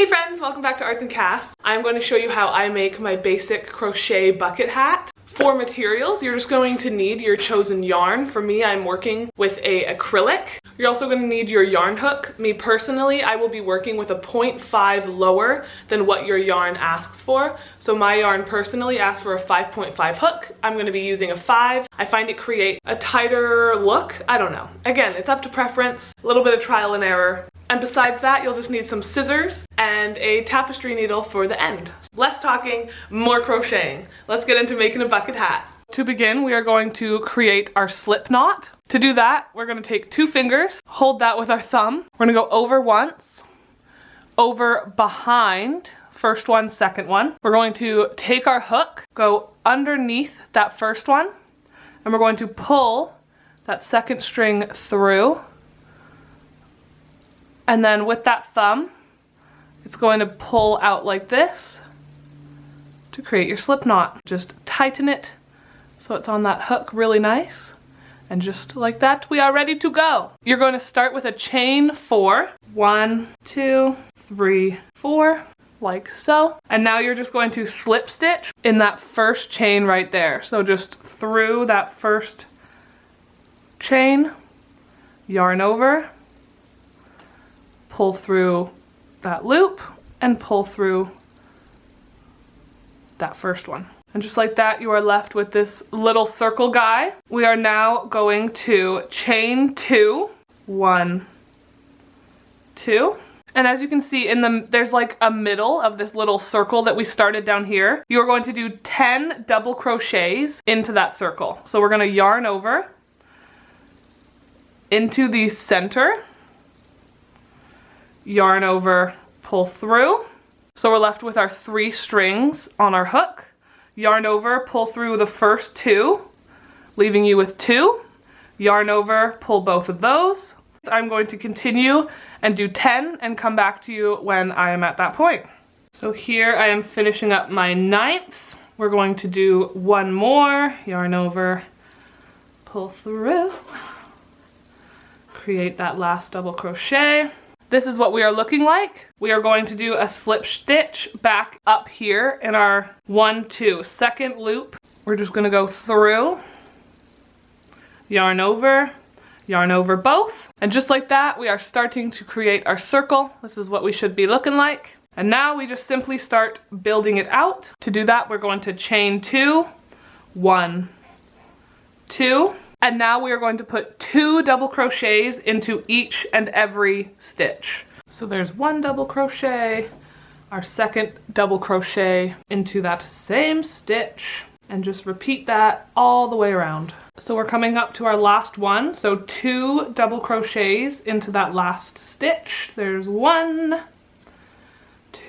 Hey friends, welcome back to Arts and Crafts. I'm going to show you how I make my basic crochet bucket hat. For materials, you're just going to need your chosen yarn. For me, I'm working with a acrylic. You're also going to need your yarn hook. Me personally, I will be working with a 0.5 lower than what your yarn asks for. So my yarn personally asks for a 5.5 hook. I'm going to be using a 5. I find it create a tighter look. I don't know. Again, it's up to preference, a little bit of trial and error. And besides that, you'll just need some scissors and a tapestry needle for the end. Less talking, more crocheting. Let's get into making a bucket hat. To begin, we are going to create our slip knot. To do that, we're going to take 2 fingers, hold that with our thumb. We're going to go over once, over behind, first one, second one. We're going to take our hook, go underneath that first one, and we're going to pull that second string through. And then with that thumb, it's going to pull out like this to create your slip knot. Just tighten it so it's on that hook really nice. And just like that, we are ready to go. You're going to start with a chain 4. 1, 2, 3, 4, like so. And now you're just going to slip stitch in that first chain right there. So just through that first chain, yarn over, pull through that loop and pull through that first one. And just like that, you are left with this little circle guy. We are now going to chain 2, 1, 2. And as you can see there's like a middle of this little circle that we started down here. You're going to do 10 double crochets into that circle. So we're gonna yarn over into the center, yarn over, pull through. So we're left with our 3 strings on our hook. Yarn over, pull through the first 2, leaving you with 2. Yarn over, pull both of those. I'm going to continue and do 10 and come back to you when I am at that point. So here I am finishing up my 9th. We're going to do 1 more, yarn over, pull through, create that last double crochet. This is what we are looking like. We are going to do a slip stitch back up here in our 1, 2, second loop. We're just gonna go through, yarn over both. And just like that, we are starting to create our circle. This is what we should be looking like. And now we just simply start building it out. To do that, we're going to chain 2, 1, 2. And now we are going to put 2 double crochets into each and every stitch. So there's 1 double crochet, our second double crochet into that same stitch, and just repeat that all the way around. So we're coming up to our last one. So 2 double crochets into that last stitch. There's 1,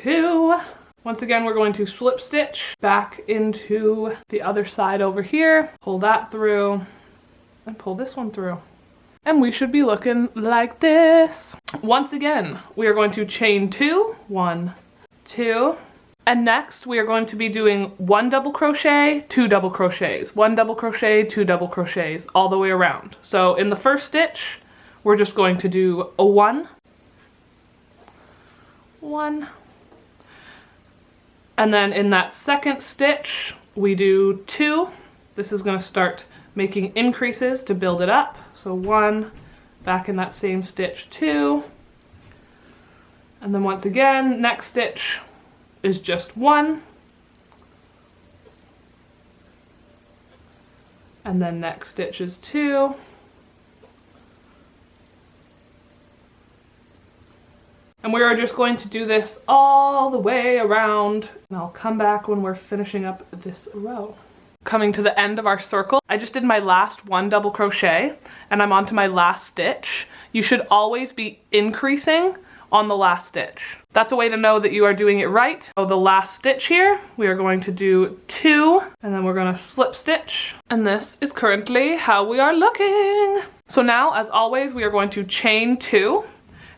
2. Once again, we're going to slip stitch back into the other side over here, pull that through, and pull this one through. And we should be looking like this. Once again, we are going to chain 2, 1, 2. And next we are going to be doing 1 double crochet, 2 double crochets, 1 double crochet, 2 double crochets, all the way around. So in the first stitch, we're just going to do a 1, 1. And then in that second stitch, we do 2. This is gonna start making increases to build it up. So 1, back in that same stitch, 2. And then once again, next stitch is just 1. And then next stitch is 2. And we are just going to do this all the way around. And I'll come back when we're finishing up this row. Coming to the end of our circle, I just did my last 1 double crochet and I'm on to my last stitch. You should always be increasing on the last stitch. That's a way to know that you are doing it right. So the last stitch here, we are going to do 2 and then we're gonna slip stitch. And this is currently how we are looking. So now, as always, we are going to chain 2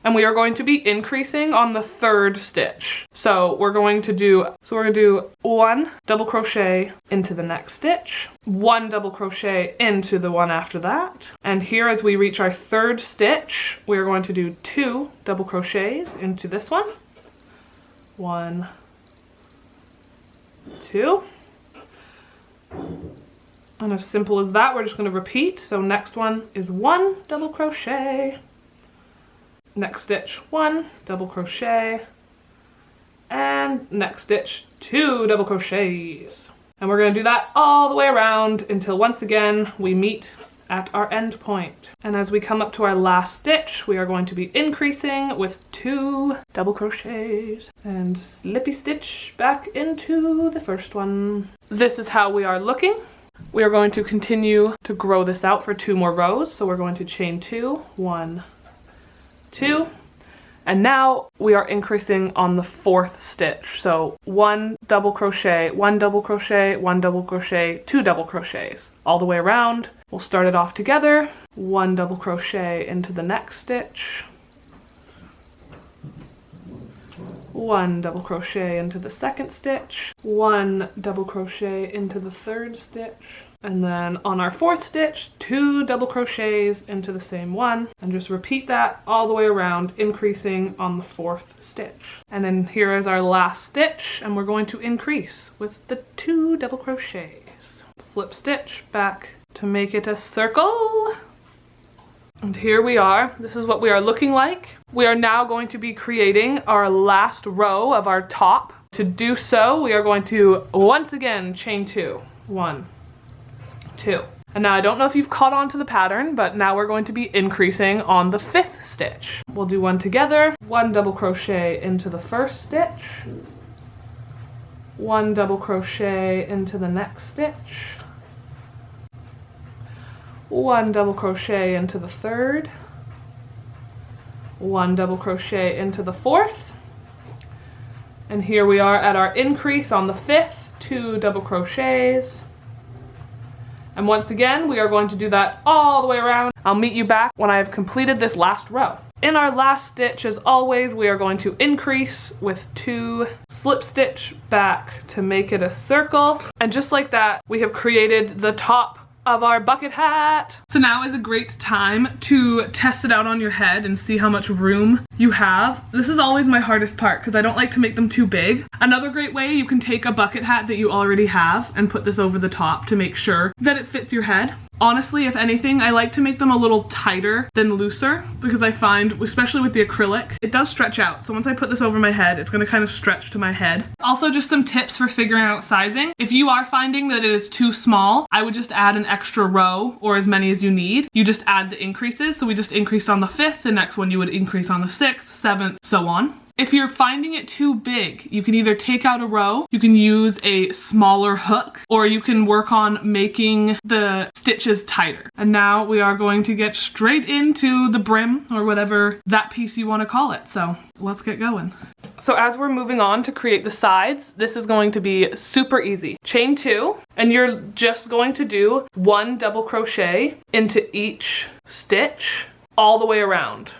and we are going to be increasing on the 3rd stitch. So we're going to do 1 double crochet into the next stitch, 1 double crochet into the one after that. And here, as we reach our 3rd stitch, we are going to do 2 double crochets into this one, 1, 2. And as simple as that, we're just going to repeat. So next one is 1 double crochet. Next stitch, 1 double crochet. And next stitch, 2 double crochets. And we're going to do that all the way around until once again we meet at our end point. And as we come up to our last stitch, we are going to be increasing with 2 double crochets and slippy stitch back into the first one. This is how we are looking. We are going to continue to grow this out for 2 more rows. So we're going to chain 2, 1, 2. And now we are increasing on the 4th stitch. So 1 double crochet, 1 double crochet, 1 double crochet, 2 double crochets all the way around. We'll start it off together. 1 double crochet into the next stitch. 1 double crochet into the second stitch. 1 double crochet into the third stitch. And then on our 4th stitch, 2 double crochets into the same one, and just repeat that all the way around, increasing on the 4th stitch. And then here is our last stitch, and we're going to increase with the 2 double crochets. Slip stitch back to make it a circle. And here we are. This is what we are looking like. We are now going to be creating our last row of our top. To do so, we are going to once again chain 2. 1, 2. And now I don't know if you've caught on to the pattern, but now we're going to be increasing on the 5th stitch. We'll do one together. 1 double crochet into the first stitch. 1 double crochet into the next stitch. 1 double crochet into the third. 1 double crochet into the 4th. And here we are at our increase on the 5th, 2 double crochets. And once again, we are going to do that all the way around. I'll meet you back when I have completed this last row. In our last stitch, as always, we are going to increase with 2 slip stitch back to make it a circle. And just like that, we have created the top of our bucket hat. So now is a great time to test it out on your head and see how much room you have. This is always my hardest part because I don't like to make them too big. Another great way, you can take a bucket hat that you already have and put this over the top to make sure that it fits your head. Honestly, if anything, I like to make them a little tighter than looser because I find, especially with the acrylic, it does stretch out. So once I put this over my head, it's gonna kind of stretch to my head. Also, just some tips for figuring out sizing. If you are finding that it is too small, I would just add an extra row or as many as you need. You just add the increases. So we just increased on the 5th, the next one you would increase on the 6th, 7th, so on. If you're finding it too big, you can either take out a row, you can use a smaller hook, or you can work on making the stitches tighter. And now we are going to get straight into the brim, or whatever that piece you want to call it. So let's get going. So as we're moving on to create the sides, this is going to be super easy. Chain 2, and you're just going to do 1 double crochet into each stitch all the way around.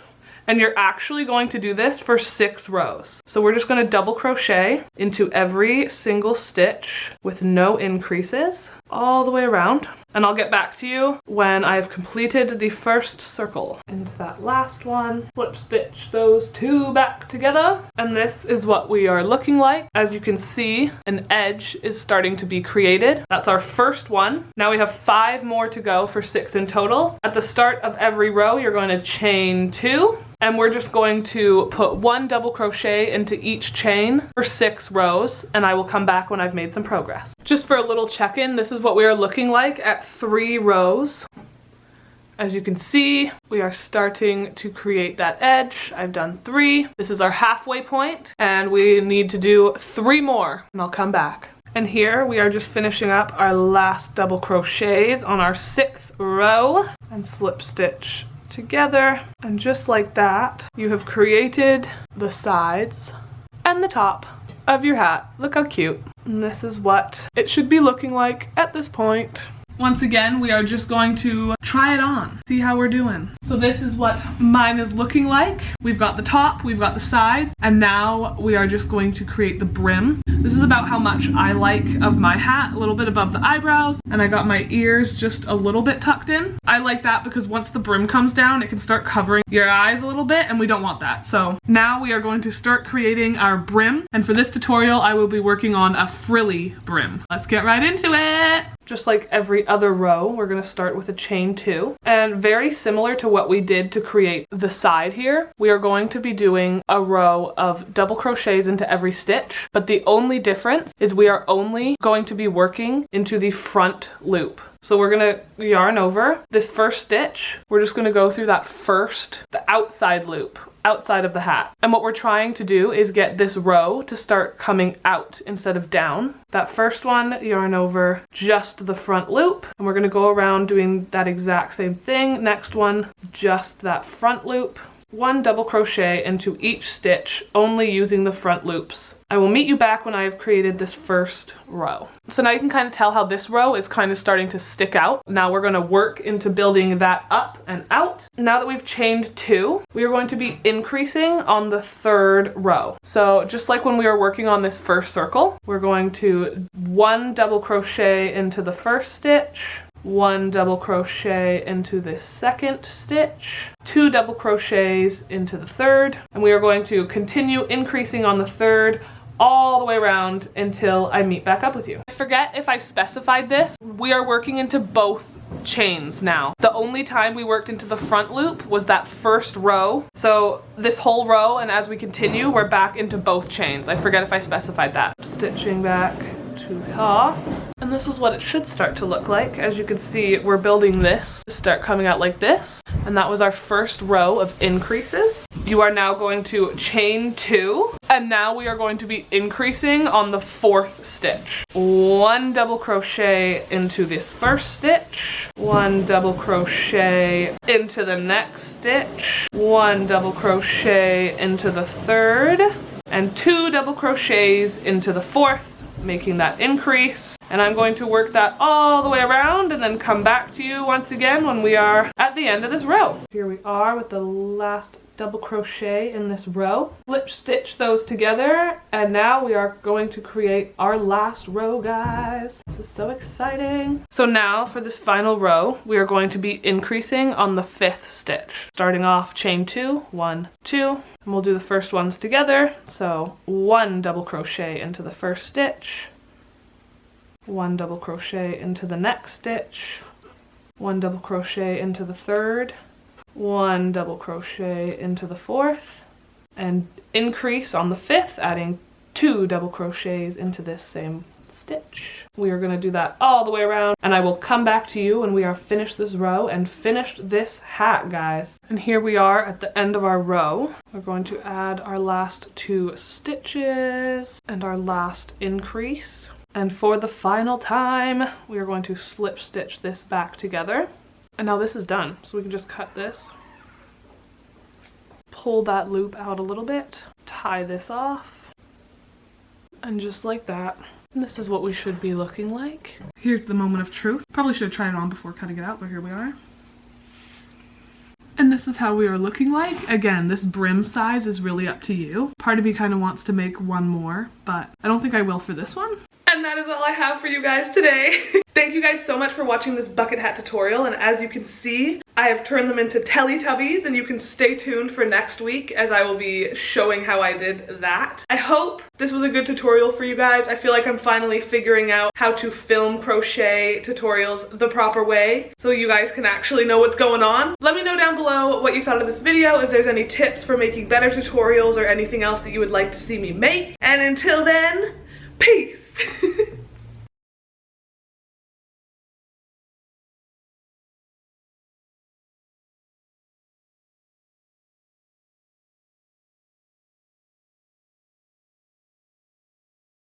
And you're actually going to do this for 6 rows. So we're just going to double crochet into every single stitch with no increases all the way around. And I'll get back to you when I've completed the first circle. Into that last one, slip stitch those 2 back together. And this is what we are looking like. As you can see, an edge is starting to be created. That's our first one. Now we have 5 more to go for 6 in total. At the start of every row, you're going to chain 2. And we're just going to put 1 double crochet into each chain for 6 rows, and I will come back when I've made some progress. Just for a little check-in, this is what we are looking like at 3 rows. As you can see, we are starting to create that edge. I've done 3. This is our halfway point, and we need to do 3 more, and I'll come back. And here we are just finishing up our last double crochets on our 6th row, and slip stitch together, and just like that you have created the sides and the top of your hat. Look how cute. And this is what it should be looking like at this point. Once again, we are just going to try it on, see how we're doing. So this is what mine is looking like. We've got the top, we've got the sides, and now we are just going to create the brim. This is about how much I like of my hat, a little bit above the eyebrows, and I got my ears just a little bit tucked in. I like that because once the brim comes down, it can start covering your eyes a little bit, and we don't want that. So now we are going to start creating our brim, and for this tutorial, I will be working on a frilly brim. Let's get right into it. Just like every other row, we're gonna start with a chain 2. And very similar to what we did to create the side here, we are going to be doing a row of double crochets into every stitch, but the only difference is we are only going to be working into the front loop. So we're gonna yarn over this first stitch. We're just gonna go through the outside loop, outside of the hat. And what we're trying to do is get this row to start coming out instead of down. That first one, yarn over just the front loop, and we're gonna go around doing that exact same thing. Next one, just that front loop. 1 double crochet into each stitch, only using the front loops. I will meet you back when I have created this first row. So now you can kind of tell how this row is kind of starting to stick out. Now we're going to work into building that up and out. Now that we've chained 2, we are going to be increasing on the 3rd row. So just like when we were working on this first circle, we're going to 1 double crochet into the first stitch, 1 double crochet into this second stitch, 2 double crochets into the third, and we are going to continue increasing on the 3rd all the way around until I meet back up with you. I forget if I specified this. We are working into both chains now. The only time we worked into the front loop was that first row. So this whole row, and as we continue, we're back into both chains. I forget if I specified that. Stitching back to here. And this is what it should start to look like. As you can see, we're building this to start coming out like this. And that was our first row of increases. You are now going to chain 2, and now we are going to be increasing on the 4th stitch. 1 double crochet into this first stitch, 1 double crochet into the next stitch, 1 double crochet into the 3rd, and 2 double crochets into the 4th, making that increase. And I'm going to work that all the way around and then come back to you once again when we are at the end of this row. Here we are with the last double crochet in this row. Slip stitch those together, and now we are going to create our last row, guys. This is so exciting. So now for this final row, we are going to be increasing on the 5th stitch. Starting off chain 2, 1, 2, and we'll do the first ones together. So 1 double crochet into the first stitch, 1 double crochet into the next stitch, 1 double crochet into the 3rd, 1 double crochet into the 4th, and increase on the 5th, adding 2 double crochets into this same stitch. We are going to do that all the way around, and I will come back to you when we are finished this row and finished this hat, guys. And here we are at the end of our row. We're going to add our last 2 stitches and our last increase. And for the final time, we are going to slip stitch this back together. And now this is done, so we can just cut this, pull that loop out a little bit, tie this off, and just like that. And this is what we should be looking like. Here's the moment of truth. Probably should have tried it on before cutting it out, but here we are. And this is how we are looking like. Again, this brim size is really up to you. Part of me kind of wants to make one more, but I don't think I will for this one. And that is all I have for you guys today. Thank you guys so much for watching this bucket hat tutorial, and as you can see, I have turned them into Teletubbies, and you can stay tuned for next week as I will be showing how I did that. I hope this was a good tutorial for you guys. I feel like I'm finally figuring out how to film crochet tutorials the proper way so you guys can actually know what's going on. Let me know down below what you thought of this video, if there's any tips for making better tutorials or anything else that you would like to see me make. And until then, peace!